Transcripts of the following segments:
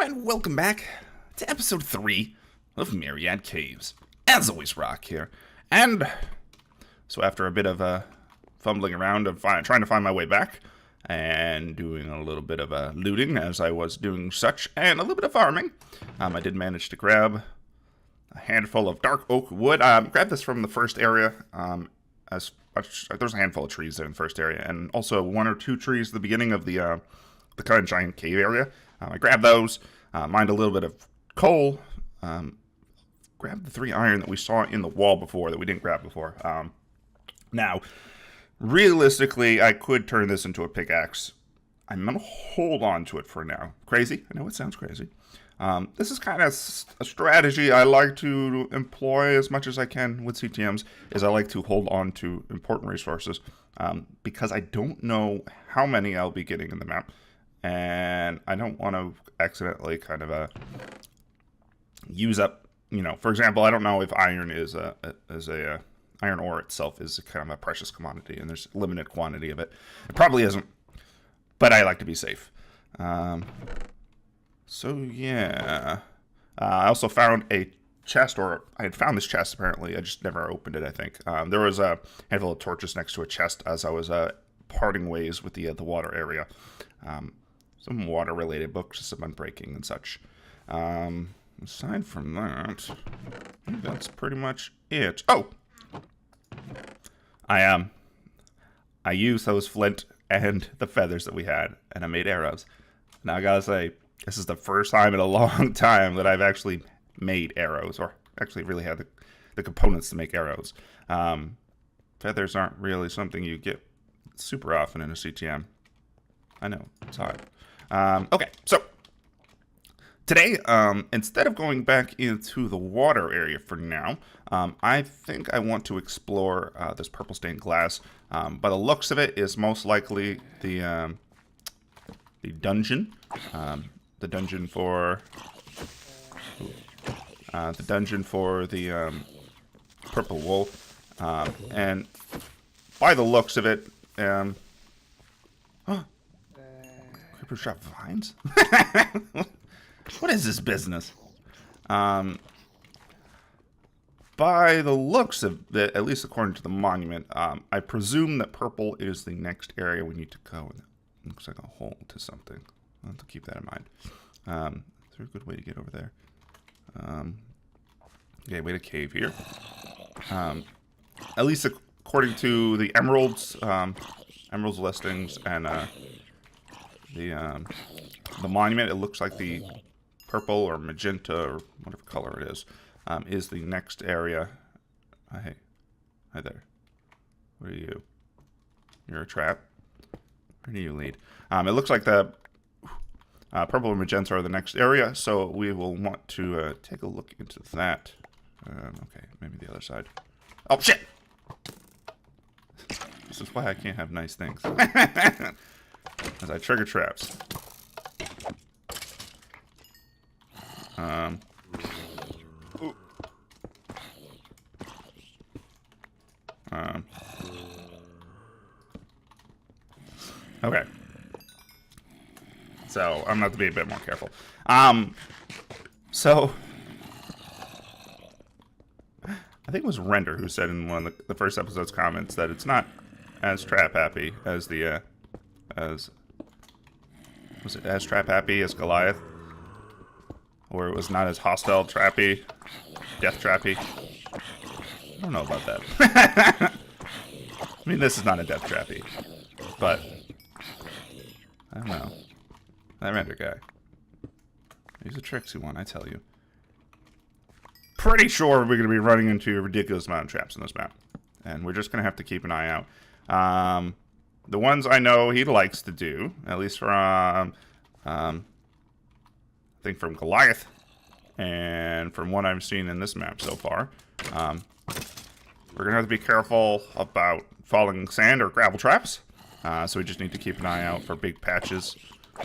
and welcome back to episode 3 of Myriad Caves. As always, Rock here. And so after a bit of fumbling around of trying to find my way back, and doing a little bit of looting as I was doing such, and a little bit of farming, I did manage to grab a handful of dark oak wood. Grabbed this from the first area. There's a handful of trees there in the first area, and also 1 or 2 trees at the beginning of the kind of giant cave area. I grabbed those, mined a little bit of coal, grabbed the 3 iron that we saw in the wall before, that we didn't grab before. Now, realistically, I could turn this into a pickaxe. I'm going to hold on to it for now. Crazy? I know it sounds crazy. This is kind of a strategy I like to employ as much as I can with CTMs, is I like to hold on to important resources, because I don't know how many I'll be getting in the map, and I don't want to accidentally kind of use up, for example, I don't know if iron is iron ore itself is kind of a precious commodity, and there's a limited quantity of it. It probably isn't, but I like to be safe. So yeah, I also found a chest, or I had found this chest apparently. I just never opened it, I think. There was a handful of torches next to a chest as I was parting ways with the water area. Some water-related books, some unbreaking and such. Aside from that, I think that's pretty much it. Oh! I used those flint and the feathers that we had, and I made arrows. Now I gotta say, this is the first time in a long time that I've actually made arrows, or actually really had the components to make arrows. Feathers aren't really something you get super often in a CTM. I know, it's hard. Okay, so today, instead of going back into the water area for now, I think I want to explore this purple stained glass. By the looks of it, is most likely the dungeon. The dungeon for the purple wool, and by the looks of it, creeper shop vines. What is this business? By the looks of it, at least according to the monument, I presume that purple is the next area we need to go. It looks like a hole to something. I'll have to keep that in mind. Is there a good way to get over there? Okay, way to cave here. At least according to the emeralds listings and the monument, it looks like the purple or magenta or whatever color it is the next area. Hey, hi there. What are you? You're a trap. Where do you lead? It looks like the purple and magenta are the next area, so we will want to take a look into that. Okay, maybe the other side. Oh, shit! This is why I can't have nice things. As I trigger traps. Okay. So, I'm going to have to be a bit more careful. So, I think it was Render who said in one of the first episode's comments that it's not as trap happy as was it as trap happy as Goliath? Or it was not as hostile trappy, death trappy? I don't know about that. I mean, this is not a death trappy, but I don't know. That Render guy. He's a tricksy one, I tell you. Pretty sure we're going to be running into a ridiculous amount of traps in this map. And we're just going to have to keep an eye out. The ones I know he likes to do, at least from, I think from Goliath, and from what I've seen in this map so far, we're going to have to be careful about falling sand or gravel traps. So we just need to keep an eye out for big patches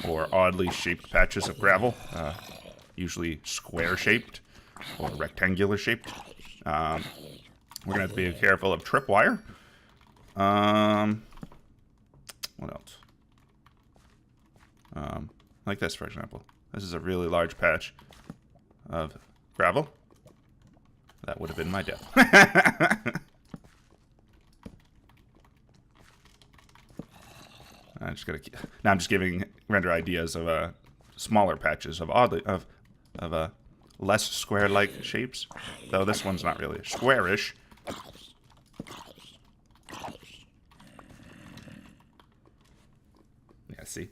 or oddly shaped patches of gravel, usually square-shaped or rectangular-shaped. We're going to have to be careful of tripwire. What else? Like this, for example. This is a really large patch of gravel. That would have been my death. I'm just gonna keep, now I'm just giving render ideas of smaller patches of less square-like shapes. Though this one's not really squarish. Yeah, see? You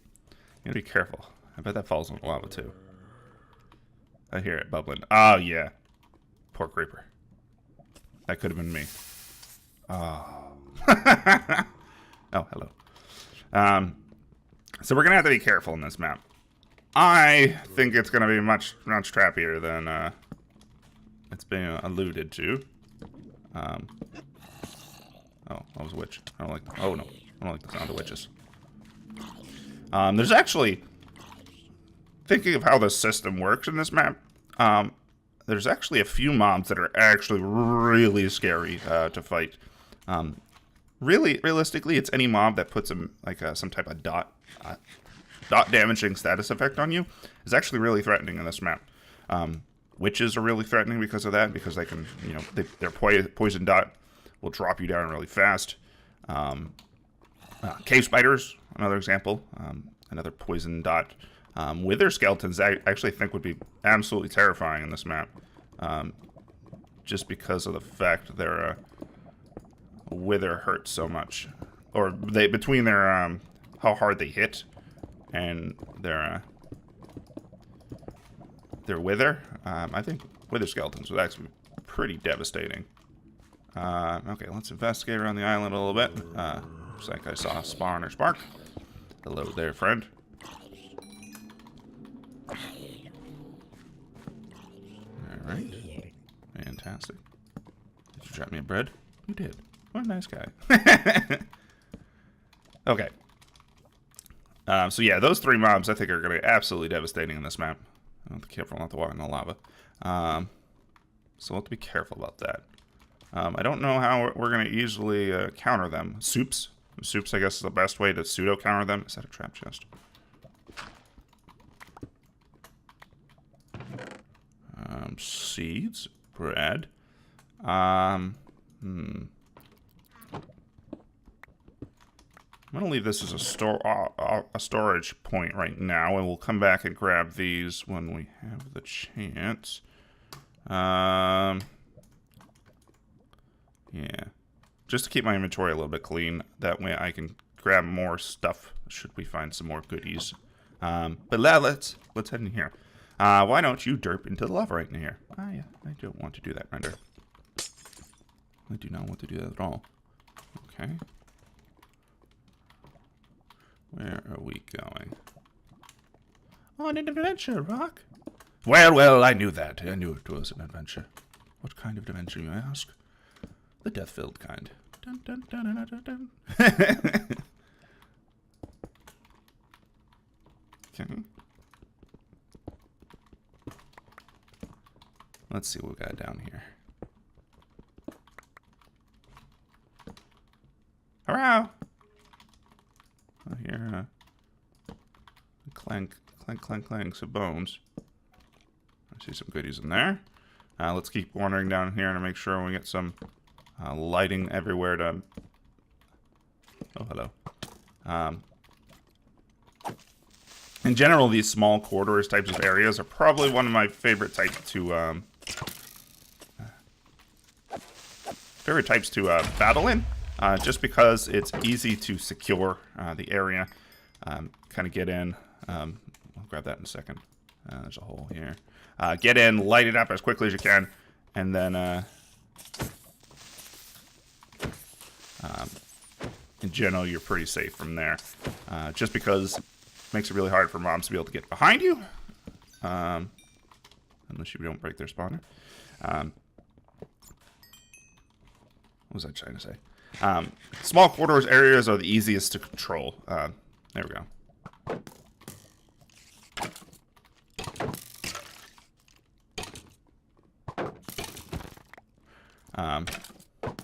gotta be careful. I bet that falls in the lava too. I hear it bubbling. Oh yeah. Poor creeper. That could have been me. Oh. Oh, hello. So we're gonna have to be careful in this map. I think it's gonna be much trappier than it's been alluded to. Oh, that was a witch. I don't like. Oh no, I don't like the sound of witches. There's actually, thinking of how the system works in this map. There's actually a few mobs that are actually really scary to fight. Really, realistically, it's any mob that puts some type of dot damaging status effect on you is actually really threatening in this map. Witches are really threatening because of that, because they can, you know, their poison dot will drop you down really fast. Cave spiders, another example, another poison dot. Wither skeletons, I actually think would be absolutely terrifying in this map, just because of the fact that their wither hurts so much, or between their how hard they hit and their wither. I think wither skeletons would actually be pretty devastating. Okay, let's investigate around the island a little bit. Looks like I saw a spawn or spark. Hello there, friend. Alright. Fantastic. Did you drop me a bread? You did. What a nice guy. Okay. So yeah, those three mobs I think are going to be absolutely devastating in this map. I have to be careful not to walk in the lava. So we'll have to be careful about that. I don't know how we're going to easily counter them. Soups, I guess, is the best way to pseudo-counter them. Is that a trap chest? Seeds, bread. I'm gonna leave this as a storage point right now, and we'll come back and grab these when we have the chance. Yeah, just to keep my inventory a little bit clean. That way I can grab more stuff should we find some more goodies. But let's head in here. Why don't you derp into the lava right in here? Ah, yeah, I don't want to do that, render. I do not want to do that at all. Okay. Where are we going? On an adventure, Rock. Well, I knew that. I knew it was an adventure. What kind of adventure, you ask? The death-filled kind. Dun, dun, dun, dun, dun, dun. Okay. Let's see what we got down here. Hurrah! I hear clank, clank, clank, clanks of bones. I see some goodies in there. Let's keep wandering down here to make sure we get some lighting everywhere to... Oh, hello. In general, these small corridors types of areas are probably one of my favorite types to battle in, just because it's easy to secure the area, kind of get in. I'll grab that in a second. There's a hole here. Get in, light it up as quickly as you can, and then in general, you're pretty safe from there, just because it makes it really hard for mobs to be able to get behind you, unless you don't break their spawner. What was I trying to say? Small corridors areas are the easiest to control. There we go.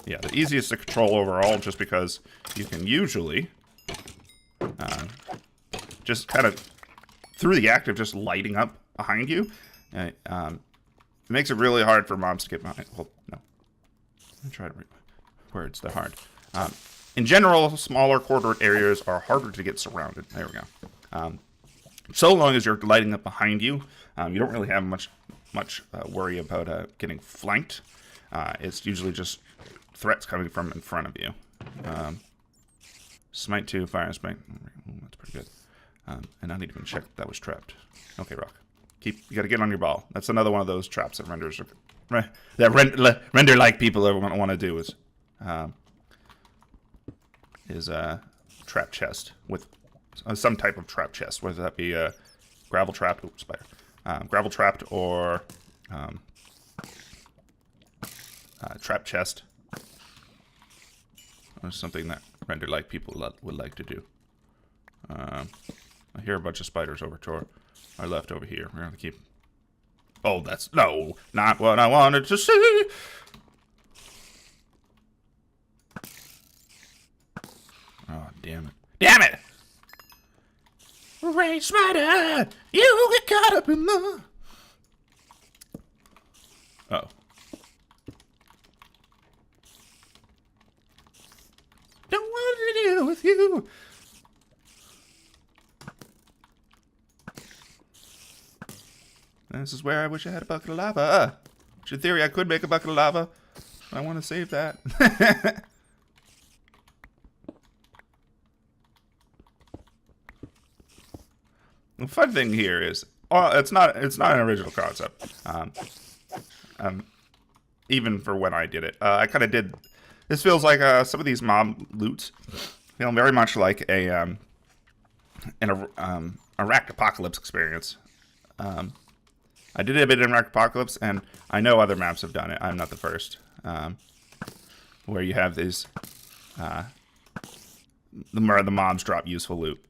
Yeah, the easiest to control overall, just because you can usually just kind of through the act of just lighting up behind you, it makes it really hard for mobs to get behind. Well, no. Let me try to read words. They're hard. In general, smaller corridor areas are harder to get surrounded. There we go. So long as you're lighting up behind you, you don't really have much worry about getting flanked. It's usually just threats coming from in front of you. Smite 2, fire smite. Ooh, that's pretty good. And I need to even check that was trapped. Okay, Rock. You gotta get on your ball. That's another one of those traps that render like people want to do is trap chest with some type of trap chest, whether that be a gravel trapped, oops, spider, gravel trapped or trap chest. Or something that render like people would like to do. I hear a bunch of spiders over to our left over here. We're gonna keep. Oh, that's no, not what I wanted to see. Oh, damn it! Damn it! Rain spider, you get caught up in the. Uh-oh. Don't want to deal with you. This is where I wish I had a bucket of lava. In theory, I could make a bucket of lava. I want to save that. The fun thing here is, it's not an original concept. Even for when I did it, I kind of did. This feels like some of these mob loots feel very much like an Iraq Apocalypse experience. I did a bit in Iraq Apocalypse, and I know other maps have done it. I'm not the first. Where you have these, the mobs drop useful loot,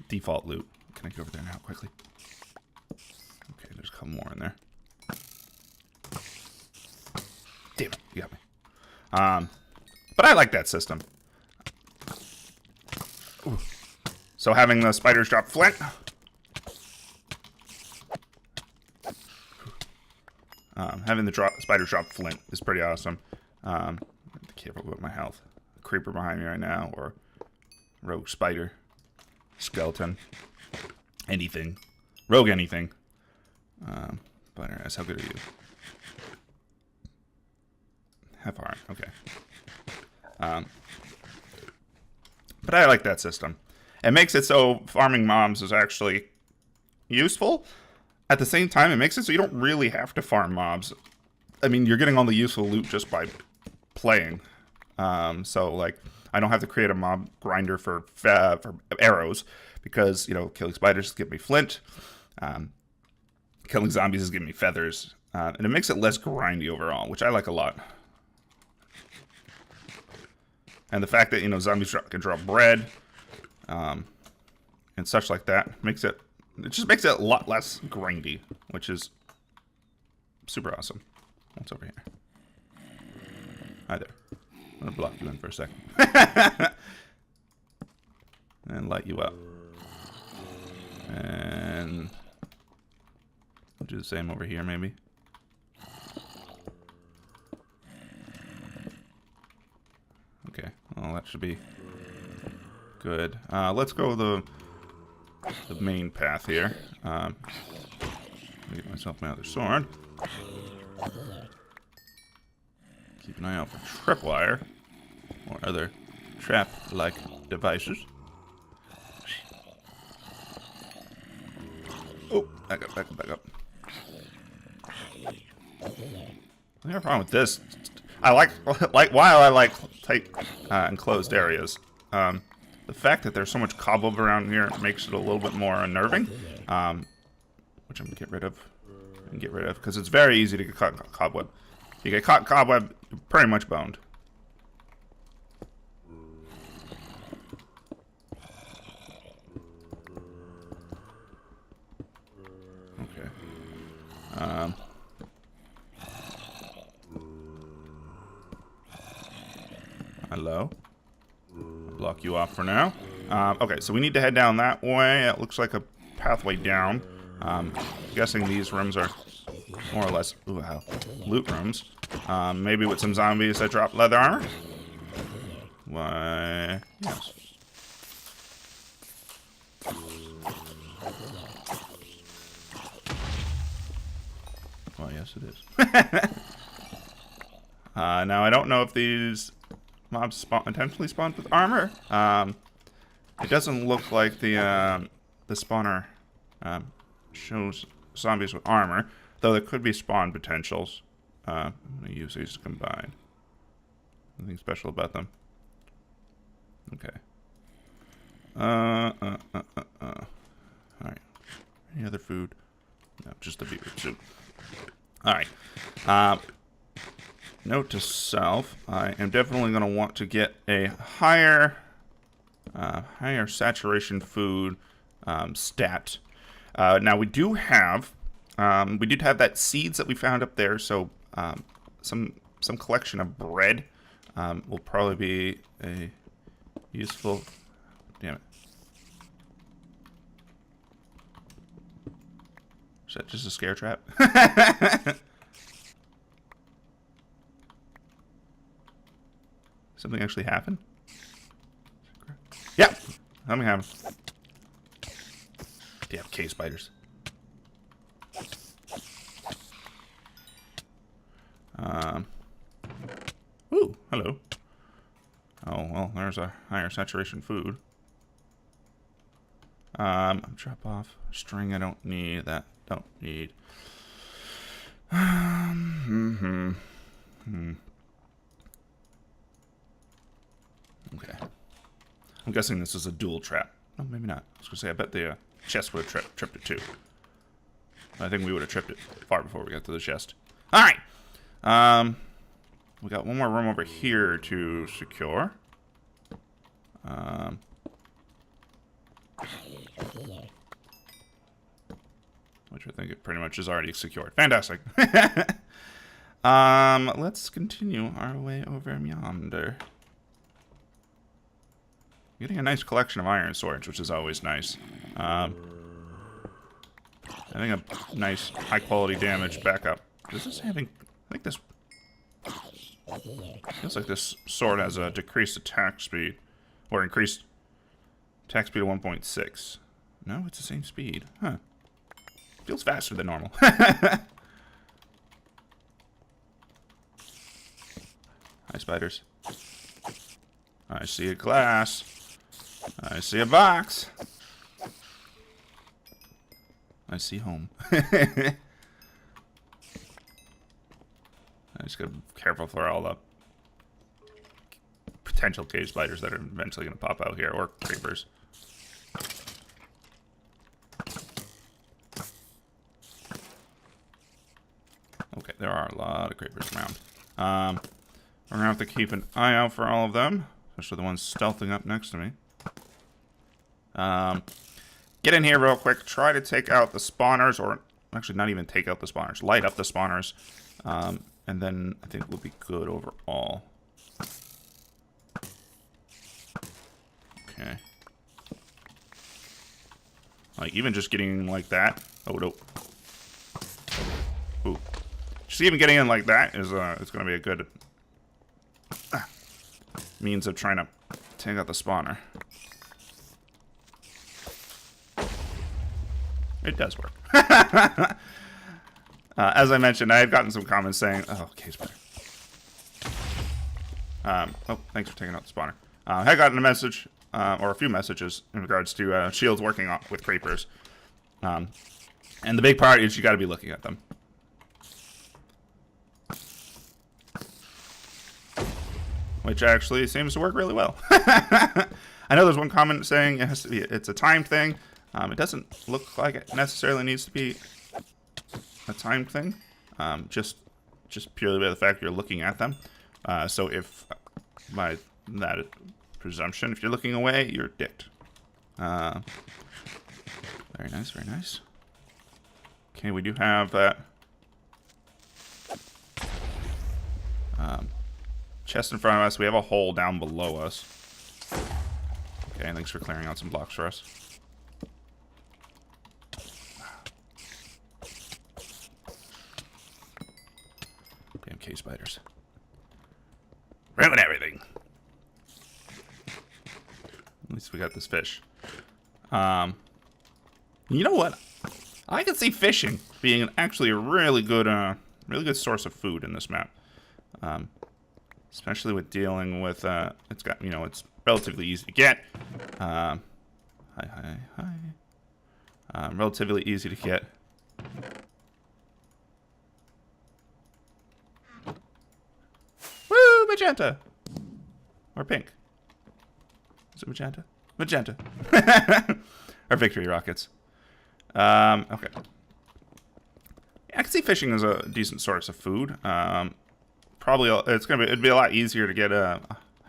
default loot. Can I go over there now quickly? Okay, there's a couple more in there. Damn it, you got me. But I like that system. Ooh. So having the spiders drop flint. Having the spiders drop flint is pretty awesome. Be careful with my health. A creeper behind me right now, or rogue spider, skeleton, anything, rogue anything. Spider ass, how good are you? Half heart, okay. But I like that system. It makes it so farming mobs is actually useful. At the same time, it makes it so you don't really have to farm mobs. I mean, you're getting all the useful loot just by playing. So, like, I don't have to create a mob grinder for arrows because, you know, killing spiders is giving me flint. Killing zombies is giving me feathers. And it makes it less grindy overall, which I like a lot. And the fact that, you know, zombies can drop bread and such like that makes it... It just makes it a lot less grindy, which is super awesome. What's over here? Hi there. I'm going to block you in for a second. And light you up. And we'll do the same over here, maybe. Okay, well, that should be good. Let's go the main path here. Get myself my other sword. Keep an eye out for tripwire or other trap-like devices. Oh, back up, back up, back up. The only problem with this, I like while I like tight enclosed areas. The fact that there's so much cobweb around here makes it a little bit more unnerving, which I'm gonna get rid of, because it's very easy to get caught in cobweb. If you get caught in cobweb, you're pretty much boned. Okay. Hello. Block you off for now. Okay, so we need to head down that way. It looks like a pathway down. I'm guessing these rooms are more or less loot rooms. Maybe with some zombies that drop leather armor? Why, yes. Well, yes, it is. Now, I don't know if these mobs intentionally spawned with armor. It doesn't look like the spawner shows zombies with armor, though there could be spawn potentials. I'm going to use these to combine. Nothing special about them. Okay. Alright. Any other food? No, just the beetroot soup. Alright. Note to self, I am definitely going to want to get a higher saturation food stat. Now we did have that seeds that we found up there, so some collection of bread will probably be a useful. Damn it! Is that just a scare trap? Something actually happened? Yeah, something happened. Damn cave spiders. Ooh, hello. Oh, well, there's a higher saturation food. Drop off string. I don't need that. Don't need. Okay. I'm guessing this is a dual trap. No, maybe not. I was gonna say I bet the chest would have tripped it too. I think we would have tripped it far before we got to the chest. All right. We got one more room over here to secure. Which I think it pretty much is already secured. Fantastic. Let's continue our way over yonder. Getting a nice collection of iron swords, which is always nice. I think a nice high-quality damage backup. Does this having... I think this... Feels like this sword has a decreased attack speed. Or increased attack speed of 1.6. No, it's the same speed. Huh. Feels faster than normal. Hi, spiders. I see a glass. I see a box. I see home. I just gotta be careful for all the potential cave spiders that are eventually gonna pop out here, or creepers. Okay, there are a lot of creepers around. We're gonna have to keep an eye out for all of them, especially the ones stealthing up next to me. Get in here real quick. Try to take out the spawners, or actually not even take out the spawners. Light up the spawners, and then I think we'll be good overall. Okay. Like even just getting like that. Oh no. Ooh. Just even getting in like that is it's gonna be a good means of trying to take out the spawner. It does work. As I mentioned, I had gotten some comments saying, "Oh, cave spider." Oh, thanks for taking out the spawner. I had gotten a message, or a few messages, in regards to shields working with creepers. And the big part is you got to be looking at them. Which actually seems to work really well. I know there's one comment saying it has to be, it's a time thing. It doesn't look like it necessarily needs to be a time thing. Just purely by the fact you're looking at them. So if by that presumption, if you're looking away, you're dicked. Very nice, very nice. Okay, we do have that chest in front of us. We have a hole down below us. Okay, thanks for clearing out some blocks for us. cave spiders. Ruin everything. At least we got this fish. You know what? I can see fishing being actually a really good source of food in this map. Especially with dealing with, it's got, you know, it's relatively easy to get. Hi. Relatively easy to get. Woo, magenta! Or pink. Is it magenta? Magenta. Or victory rockets. Okay. I can see fishing as a decent source of food. Probably it'd be a lot easier to get a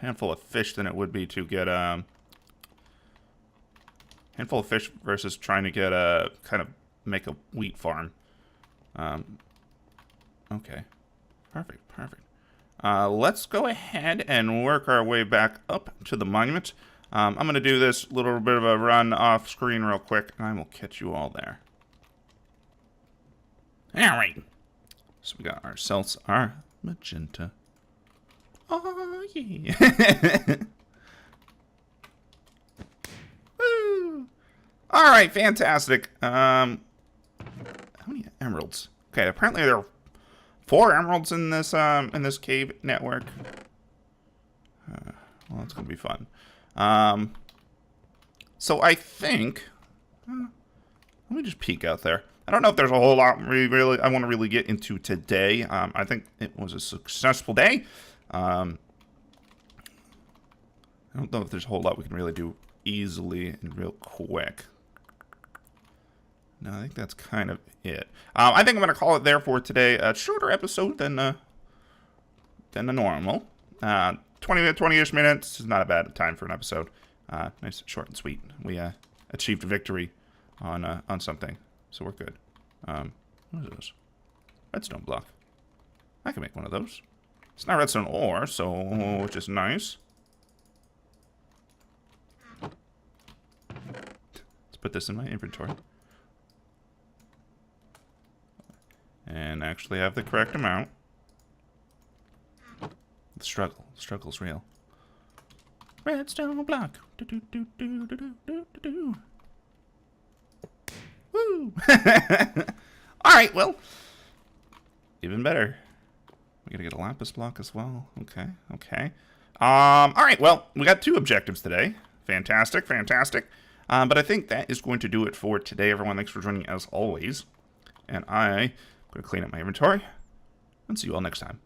handful of fish than it would be to get a handful of fish versus trying to get a kind of make a wheat farm. Okay. Perfect. Let's go ahead and work our way back up to the monument. I'm going to do this little bit of a run off screen real quick, and I will catch you all there. Alright. So we got ourselves our magenta. Oh, yeah. Woo! Alright, fantastic. How many emeralds? Okay, apparently there are 4 emeralds in this cave network. Well, it's gonna be fun. So I think let me just peek out there. I don't know if there's a whole lot really I want to really get into today. I think it was a successful day. I don't know if there's a whole lot we can really do easily and real quick. No, I think that's kind of it. I think I'm going to call it there for today. A shorter episode than the normal. 20-ish minutes is not a bad time for an episode. Nice, short and sweet. We achieved victory on something, so we're good. What is this? Redstone block. I can make one of those. It's not redstone ore, so which is nice. Let's put this in my inventory. And actually have the correct amount. The struggle's real. Redstone block. Woo! Alright, well. Even better. We gotta get a lapis block as well. Okay. Alright, well, we got 2 objectives today. Fantastic. But I think that is going to do it for today, everyone. Thanks for joining as always. And I'm going to clean up my inventory. And see you all next time.